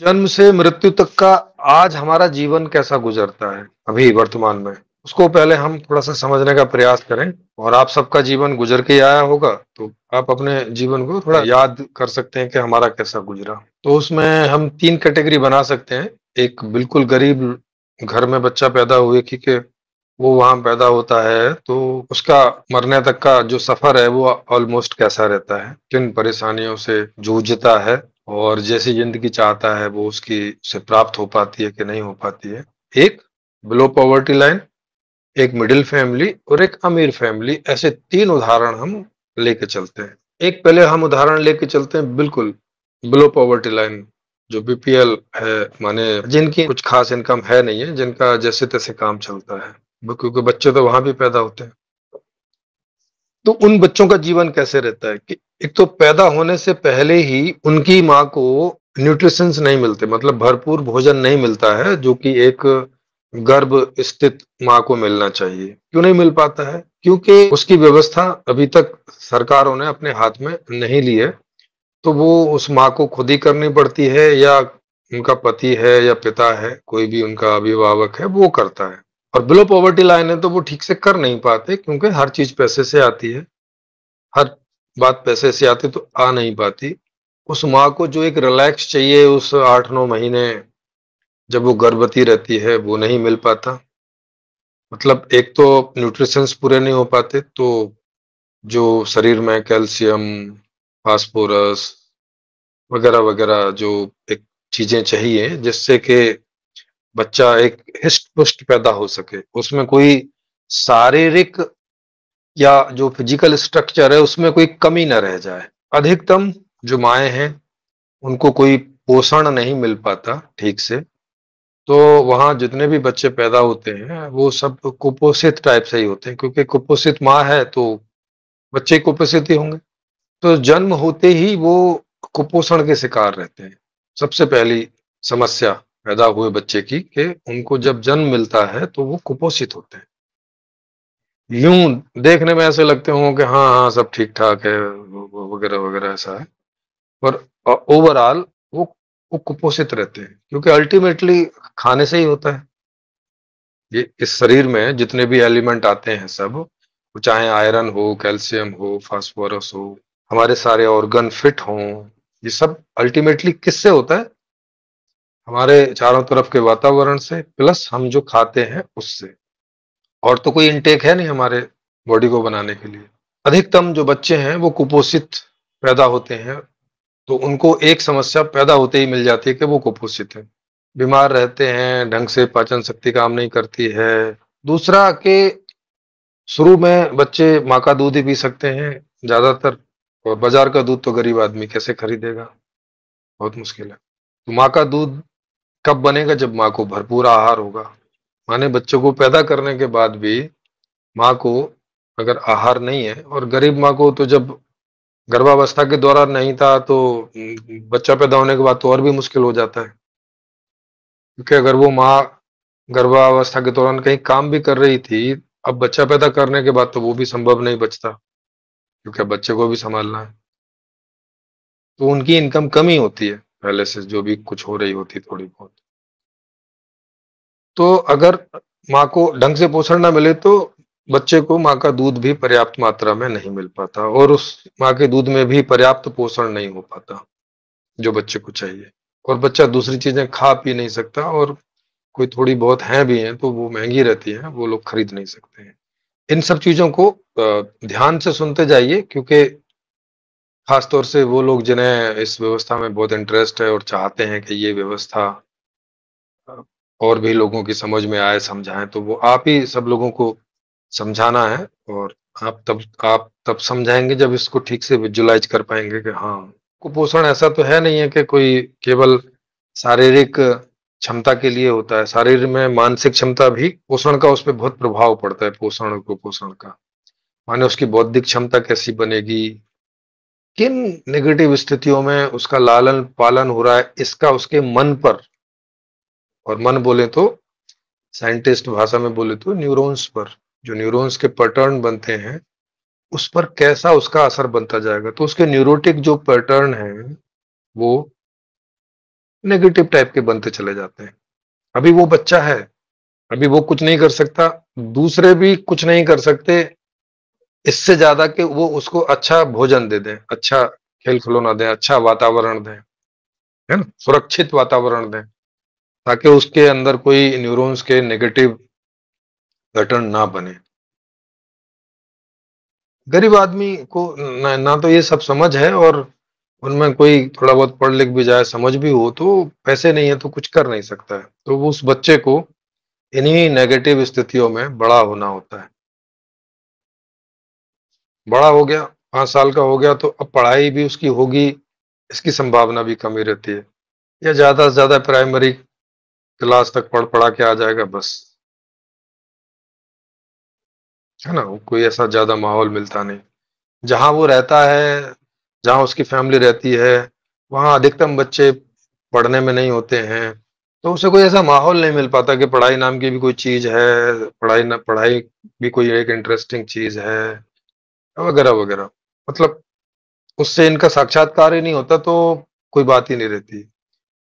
जन्म से मृत्यु तक का आज हमारा जीवन कैसा गुजरता है अभी वर्तमान में, उसको पहले हम थोड़ा-सा समझने का प्रयास करें। और आप सबका जीवन गुजर के ही आया होगा, तो आप अपने जीवन को थोड़ा याद कर सकते हैं कि हमारा कैसा गुजरा। तो उसमें हम 3 कैटेगरी बना सकते हैं। एक बिल्कुल गरीब घर में बच्चा पैदा हुए कि वो वहाँ पैदा होता है, तो उसका मरने तक का जो सफ़र है वो ऑलमोस्ट कैसा रहता है, किन परेशानियों से जूझता है और जैसी ज़िंदगी चाहता है वो उसकी उसे प्राप्त हो पाती है कि नहीं हो पाती है। एक बिलो पॉवर्टी लाइन, एक मिडिल फैमिली और एक अमीर फैमिली, ऐसे 3 उदाहरण हम लेके चलते हैं। एक पहले हम उदाहरण लेके चलते हैं बिल्कुल बिलो पॉवर्टी लाइन, जो बीपीएल है, माने जिनकी कुछ खास इनकम है नहीं है, जिनका जैसे-तैसे काम चलता है। क्योंकि बच्चे तो वहाँ भी पैदा होते हैं। तो उन बच्चों का जीवन कैसे रहता है कि एक तो पैदा होने से पहले ही उनकी माँ को न्यूट्रिशंस नहीं मिलते, मतलब भरपूर भोजन नहीं मिलता है, जो कि एक गर्भ स्थित माँ को मिलना चाहिए। क्यों नहीं मिल पाता है? क्योंकि उसकी व्यवस्था अभी तक सरकारों ने अपने हाथ में नहीं ली है। तो वो उस माँ को खुद ही करनी पड़ती है, या उनका पति है या पिता है, कोई भी उनका अभिभावक है, वो करता है। और बिलो पॉवर्टी लाइन है तो वो ठीक से कर नहीं पाते, क्योंकि हर चीज़ पैसे से आती है। हर बात पैसे से आती तो आ नहीं पाती। उस माँ को जो एक रिलैक्स चाहिए उस 8-9 महीने जब वो गर्भवती रहती है, वो नहीं मिल पाता। मतलब एक तो न्यूट्रिशंस पूरे नहीं हो पाते, तो जो शरीर में कैल्शियम, फास्फोरस वगैरह-वगैरह जो एक चीज़ें चाहिए जिससे कि बच्चा एक हिष्ट-पुष्ट पैदा हो सके। उसमें कोई शारीरिक या जो फिजिकल स्ट्रक्चर है उसमें कोई कमी ना रह जाए। अधिकतम जो माएँ हैं, उनको कोई पोषण नहीं मिल पाता ठीक से, तो वहाँ जितने भी बच्चे पैदा होते हैं, वो सब कुपोषित टाइप से ही होते हैं, क्योंकि कुपोषित माँ है तो बच्चे कुपोषित ही होंगे। तो जन्म होते ही वो कुपोषण के शिकार रहते हैं। सबसे पहली समस्या पैदा हुए बच्चे की कि उनको जब जन्म मिलता है तो वो कुपोषित होते हैं। यूँ देखने में ऐसे लगते हों कि हाँ, हाँ, सब ठीक-ठाक है, व वगैरह-वगैरह ऐसा है। पर ओवरऑल वो वो कुपोषित रहते हैं, क्योंकि अल्टीमेटली खाने से ही होता है। ये इस शरीर में जितने भी एलिमेंट आते हैं सब, वो चाहे आयरन हो, कैल्शियम हो, फास्फोरस हो, हमारे सारे ऑर्गन फिट हों, ये सब अल्टीमेटली किससे होता है? हमारे चारों तरफ के वातावरण से प्लस हम जो खाते हैं उससे। और तो कोई इनटेक है नहीं हमारे बॉडी को बनाने के लिए। अधिकतम जो बच्चे हैं वो कुपोषित पैदा होते हैं, तो उनको एक समस्या पैदा होते ही मिल जाती है कि वो कुपोषित हैं। बीमार रहते हैं, ढंग से पाचन शक्ति काम नहीं करती है। दूसरा कि शुरू में बच्चे माँ का दूध ही पी सकते हैं ज़्यादातर, और बाज़ार का दूध तो गरीब आदमी कैसे खरीदेगा? बहुत मुश्किल है। तो माँ का दूध कब बनेगा? जब माँ को भरपूर आहार होगा। माने बच्चों को पैदा करने के बाद भी माँ को अगर आहार नहीं है, और गरीब माँ को तो जब गर्भावस्था के दौरान नहीं था तो बच्चा पैदा होने के बाद तो और भी मुश्किल हो जाता है। क्योंकि अगर वो माँ गर्भावस्था के दौरान कहीं काम भी कर रही थी, अब बच्चा पैदा करने के बाद तो वो भी संभव नहीं बचता, क्योंकि अब बच्चे को भी सँभालना है। तो उनकी इनकम कम ही होती है, पहले से जो भी कुछ हो रही होती थोड़ी बहुत। तो अगर माँ को ढंग से पोषण ना मिले तो बच्चे को माँ का दूध भी पर्याप्त मात्रा में नहीं मिल पाता, और उस माँ के दूध में भी पर्याप्त पोषण नहीं हो पाता, जो बच्चे को चाहिए। और बच्चा दूसरी चीज़ें खा पी नहीं सकता, और कोई थोड़ी बहुत हैं भी हैं तो वो महँगी रहती हैं, वो लोग खरीद नहीं सकते हैं। इन सब चीज़ों को ध्यान से सुनते जाइए, क्योंकि ख़ास तौर से वो लोग जिन्हें इस व्यवस्था में बहुत इंटरेस्ट है और चाहते हैं कि ये व्यवस्था अ, और भी लोगों की समझ में आए, समझाएँ, तो वो आप ही सब लोगों को समझाना है। और आप तब समझाएँगे जब इसको ठीक से विजुअलाइज़ कर पाएँगे कि हाँ, कुपोषण ऐसा तो है नहीं है कि कोई केवल शारीरिक क्षमता के लिए होता है। शरीर में मानसिक क्षमता भी पोषण का उस पे बहुत प्रभाव पड़ता है, पोषण और कुपोषण का। माने उसकी बौद्धिक क्षमता कैसी बनेगी, किन नेगेटिव स्थितियों में उसका लालन-पालन हो रहा है, इसका उसके मन पर, और मन बोले तो साइंटिस्ट भाषा में बोले तो न्यूरॉन्स पर, जो न्यूरॉन्स के पैटर्न बनते हैं, उस पर कैसा उसका असर बनता जाएगा। तो उसके न्यूरोटिक जो पैटर्न हैं, वो नेगेटिव टाइप के बनते चले जाते हैं। अभी वो बच्चा है, अभी वो कुछ नहीं कर सकता, दूसरे भी कुछ नहीं कर सकते इससे ज़्यादा कि वो उसको अच्छा भोजन दे दें, अच्छा खेल-खिलौना दें, अच्छा वातावरण दें, है ना? सुरक्षित वातावरण दें, ताकि उसके अंदर कोई न्यूरॉन्स के नेगेटिव पैटर्न ना बने। गरीब आदमी को ना ना तो ये सब समझ है, और उनमें कोई थोड़ा बहुत पढ़ लिख भी जाए, समझ भी हो, तो पैसे नहीं है तो कुछ कर नहीं सकता है। तो वो उस बच्चे को इन्हीं नेगेटिव स्थितियों में बड़ा होना होता है। बड़ा हो गया, 5 साल का हो गया, तो अब पढ़ाई भी उसकी होगी, इसकी संभावना भी कम ही रहती है। या ज़्यादा से ज़्यादा प्राइमरी क्लास तक पढ़ पढ़ा के आ जाएगा बस, है ना? कोई ऐसा ज़्यादा माहौल मिलता नहीं। जहाँ वो रहता है, जहाँ उसकी फैमिली रहती है, वहाँ अधिकतम बच्चे पढ़ने में नहीं होते हैं, तो उसे कोई ऐसा माहौल नहीं मिल पाता कि पढ़ाई नाम की भी कोई चीज़ है, पढ़ाई भी कोई एक इंटरेस्टिंग चीज़ है, वगैरह-वगैरह। मतलब उससे इनका साक्षात्कार ही नहीं होता, तो कोई बात ही नहीं रहती।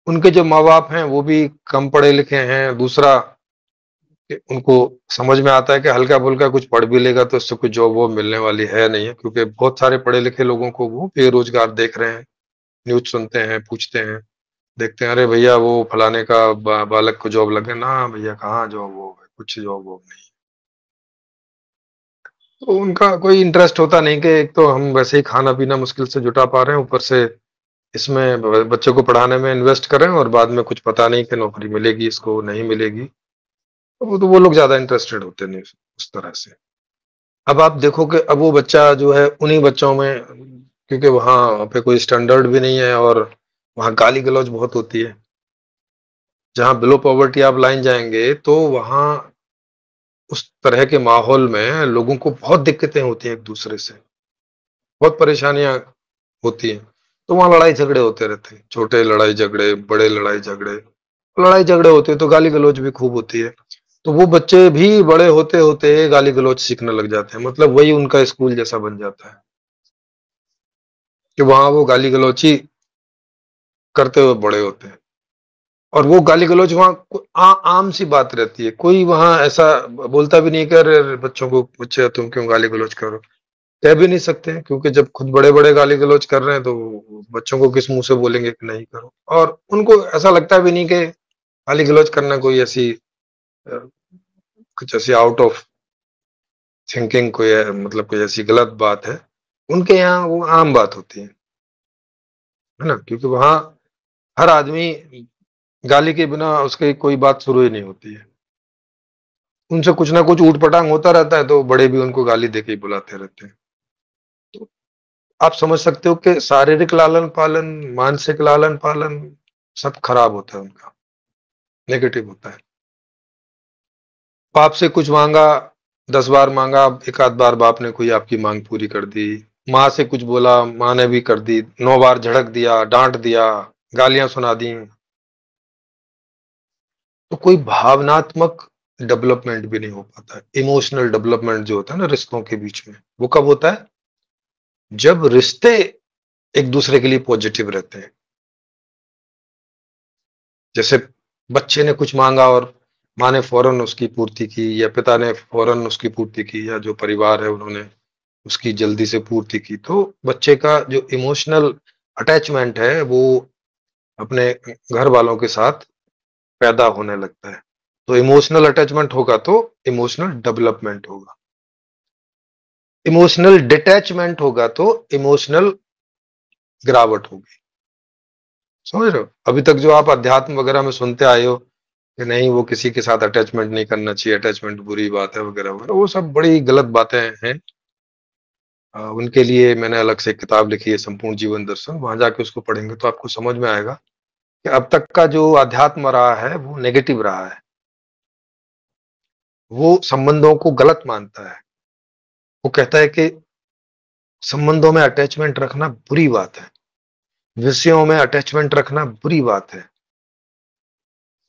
उनके जो माँ-बाप हैं वो भी कम पढ़े लिखे हैं, दूसरा कि उनको समझ में आता है कि हल्का-फुल्का कुछ पढ़ भी लेगा तो उससे कोई जॉब वॉब मिलने वाली है नहीं है, क्योंकि बहुत सारे पढ़े लिखे लोगों को वो बेरोज़गार देख रहे हैं, न्यूज़ सुनते हैं, पूछते हैं, देखते हैं, अरे भैया वो फलाने का बालक को जॉब लग गया, ना भैया कहाँ जॉब वॉब है, कुछ जॉब वॉब नहीं। तो उनका कोई इंटरेस्ट होता नहीं कि एक तो हम वैसे ही खाना-पीना मुश्किल से जुटा पा रहे हैं, ऊपर से इसमें बच्चों को पढ़ाने में इन्वेस्ट कर रहे हैं, और बाद में कुछ पता नहीं कि नौकरी मिलेगी इसको, नहीं मिलेगी। तो वो लोग ज़्यादा इंटरेस्टेड होते नहीं उस तरह से। अब आप देखो कि अब वो बच्चा जो है उन्हीं बच्चों में, क्योंकि वहाँ पे कोई स्टैंडर्ड भी नहीं है, और वहाँ गाली-गलौज बहुत होती है। जहाँ बिलो पॉवर्टी आप लाइन जाएँगे तो वहाँ उस तरह के माहौल में लोगों को बहुत दिक्कतें होती हैं एक-दूसरे से, बहुत परेशानियाँ होती हैं। तो वहाँ लड़ाई-झगड़े होते रहते हैं, छोटे लड़ाई-झगड़े, बड़े लड़ाई-झगड़े। लड़ाई-झगड़े होते हैं तो गाली-गलौज भी खूब होती है। तो वो बच्चे भी बड़े होते-होते गाली-गलौज सीखने लग जाते हैं, मतलब वही उनका स्कूल जैसा बन जाता है, कि वहाँ वो गाली-गलौज ही करते हुए बड़े होते हैं। और वो गाली-गलौज वहाँ आम सी बात रहती है। कोई वहाँ ऐसा बोलता भी नहीं कि अरे अरे, बच्चों को बच्चे हो तुम क्यों गाली-गलौज कर रहे हो? कह भी नहीं सकते हैं, क्योंकि जब खुद बड़े-बड़े गाली-गलौज कर रहे हैं तो बच्चों को किस मुँह से बोलेंगे कि नहीं करो। और उनको ऐसा लगता भी नहीं कि गाली-गलौज करना कोई ऐसी अ, कुछ ऐसी आउट ऑफ थिंकिंग कोई मतलब कोई ऐसी गलत बात है। उनके यहाँ वो आम बात होती है ना? क्योंकि वहाँ हर आदमी गाली के बिना उसकी कोई बात शुरू ही नहीं होती है। उनसे कुछ ना कुछ ऊट-पटांग होता रहता है, तो बड़े भी उनको गाली देके ही बुलाते रहते हैं। तो आप समझ सकते हो कि शारीरिक लालन-पालन, मानसिक लालन-पालन सब खराब होता है उनका, नेगेटिव होता है। बाप से कुछ माँगा, 10 बार माँगा, एक आध बार बाप ने कोई आपकी माँग पूरी कर दी। माँ से कुछ बोला, माँ ने भी कर दी, 9 बार झड़क दिया, डाँट दिया, गालियाँ सुना दी। तो कोई भावनात्मक डेवलपमेंट भी नहीं हो पाता है। इमोशनल डेवलपमेंट जो होता है ना रिश्तों के बीच में, वो कब होता है? जब रिश्ते एक दूसरे के लिए पॉजिटिव रहते हैं। जैसे बच्चे ने कुछ माँगा और माँ ने फ़ौरन उसकी पूर्ति की, या पिता ने फ़ौरन उसकी पूर्ति की, या जो परिवार है उन्होंने उसकी जल्दी से पूर्ति की। तो बच्चे का जो इमोशनल अटैचमेंट है वो अपने घर वालों के साथ पैदा होने लगता है। तो इमोशनल अटैचमेंट होगा तो इमोशनल डेवलपमेंट होगा। इमोशनल डिटैचमेंट होगा तो इमोशनल गिरावट होगी। समझ रहे हो? अभी तक जो आप अध्यात्म वगैरह में सुनते आए हो कि नहीं वो किसी के साथ अटैचमेंट नहीं करना चाहिए, अटैचमेंट बुरी बात है वगैरह-वगैरह, वो सब बड़ी गलत बातें हैं। उनके लिए मैंने अलग से एक किताब लिखी है संपूर्ण जीवन दर्शन, वहाँ जाके उसको पढ़ेंगे तो आपको समझ में आएगा कि अब तक का जो अध्यात्म रहा है वो नेगेटिव रहा है। वो संबंधों को गलत मानता है। वो कहता है कि संबंधों में अटैचमेंट रखना बुरी बात है। विषयों में अटैचमेंट रखना बुरी बात है।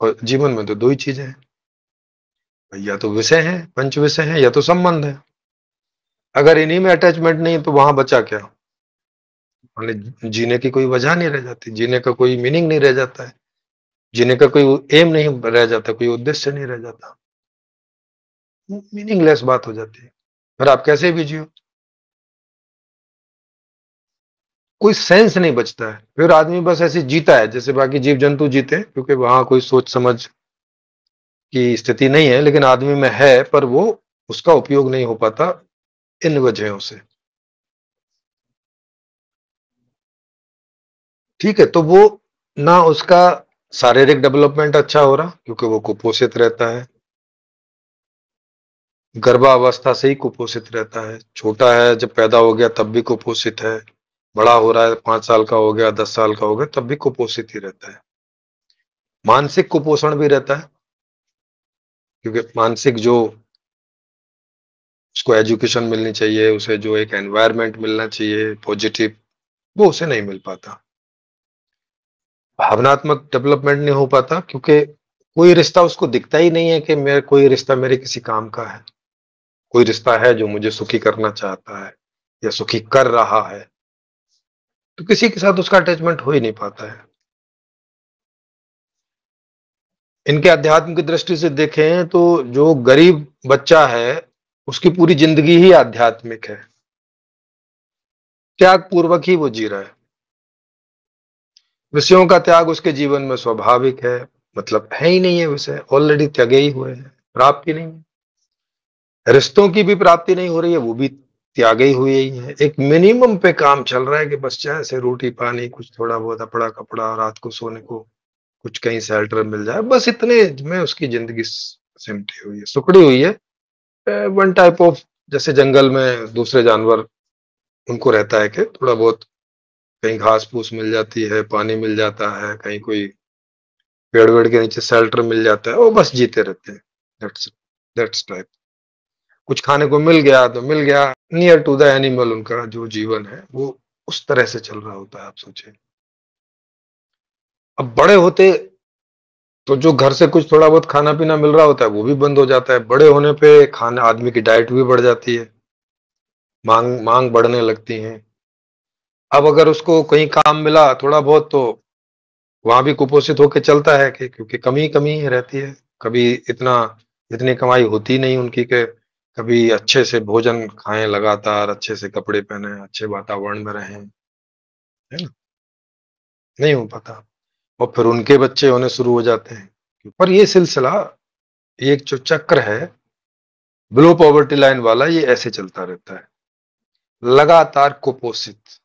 और जीवन में तो 2 ही चीज़ें हैं, या तो विषय हैं, पंच विषय हैं, या तो संबंध है। अगर इन्हीं में अटैचमेंट नहीं है तो वहाँ बचा क्या? माने जीने की कोई वजह नहीं रह जाती, जीने का कोई मीनिंग नहीं रह जाता है। जीने का कोई एम नहीं रह जाता, कोई उद्देश्य नहीं रह जाता, मीनिंगलेस बात हो जाती है। फिर आप कैसे भी जियो, कोई सेंस नहीं बचता है। फिर आदमी बस ऐसे जीता है जैसे बाकी जीव जंतु जीते हैं, क्योंकि वहां कोई सोच समझ की स्थिति नहीं है, लेकिन आदमी में है, पर वो उसका उपयोग नहीं हो पाता इन वजहों से। ठीक है, तो वो ना उसका शारीरिक डेवलपमेंट अच्छा हो रहा क्योंकि वो कुपोषित रहता है, गर्भावस्था से ही कुपोषित रहता है, छोटा है जब पैदा हो गया तब भी कुपोषित है, बड़ा हो रहा है 5 साल का हो गया 10 साल का हो गया तब भी कुपोषित ही रहता है। मानसिक कुपोषण भी रहता है, क्योंकि मानसिक जो उसको एजुकेशन मिलनी चाहिए, उसे जो एक एनवायरनमेंट मिलना चाहिए पॉजिटिव, वो उसे नहीं मिल पाता। भावनात्मक डेवलपमेंट नहीं हो पाता क्योंकि कोई रिश्ता उसको दिखता ही नहीं है कि मेरा कोई रिश्ता मेरे किसी काम का है, कोई रिश्ता है जो मुझे सुखी करना चाहता है या सुखी कर रहा है, तो किसी के साथ उसका अटैचमेंट हो ही नहीं पाता है। इनके अध्यात्म की दृष्टि से देखें तो जो गरीब बच्चा है उसकी पूरी जिंदगी ही आध्यात्मिक है, त्याग पूर्वक ही वो जी रहा है। विषयों का त्याग उसके जीवन में स्वाभाविक है, मतलब है ही नहीं है, विषय ऑलरेडी त्यागे ही हुए हैं, प्राप्ति नहीं है। रिश्तों की भी प्राप्ति नहीं हो रही है, वो भी त्यागे ही हुए ही है। एक मिनिमम पे काम चल रहा है कि बस चाहे से रोटी पानी, कुछ थोड़ा बहुत अपड़ा कपड़ा, रात को सोने को कुछ कहीं शेल्टर मिल जाए, बस इतने में उसकी जिंदगी सिमटी हुई है, सुखड़ी हुई है। वन टाइप ऑफ, जैसे जंगल में दूसरे जानवर उनको रहता है कि थोड़ा बहुत कहीं घास फूस मिल जाती है, पानी मिल जाता है, कहीं कोई पेड़ वेड़ के नीचे शेल्टर मिल जाता है, वो बस जीते रहते हैं। दैट्स दैट्स टाइप, कुछ खाने को मिल गया तो मिल गया, नियर टू द एनिमल उनका जो जीवन है वो उस तरह से चल रहा होता है। आप सोचें, अब बड़े होते तो जो घर से कुछ थोड़ा बहुत खाना पीना मिल रहा होता है वो भी बंद हो जाता है। बड़े होने पे खाना, आदमी की डाइट भी बढ़ जाती है, मांग मांग बढ़ने लगती है। अब अगर उसको कहीं काम मिला थोड़ा बहुत तो वहां भी कुपोषित होके चलता है कि क्योंकि कमी कमी ही रहती है, कभी इतना इतनी कमाई होती नहीं उनकी कि कभी अच्छे से भोजन खाएं, लगातार अच्छे से कपड़े पहने, अच्छे वातावरण में रहें, है ना, नहीं हो पाता। और फिर उनके बच्चे होने शुरू हो जाते हैं, पर ये सिलसिला, ये एक जो चक्र है बिलो पॉवर्टी लाइन वाला, ये ऐसे चलता रहता है, लगातार कुपोषित।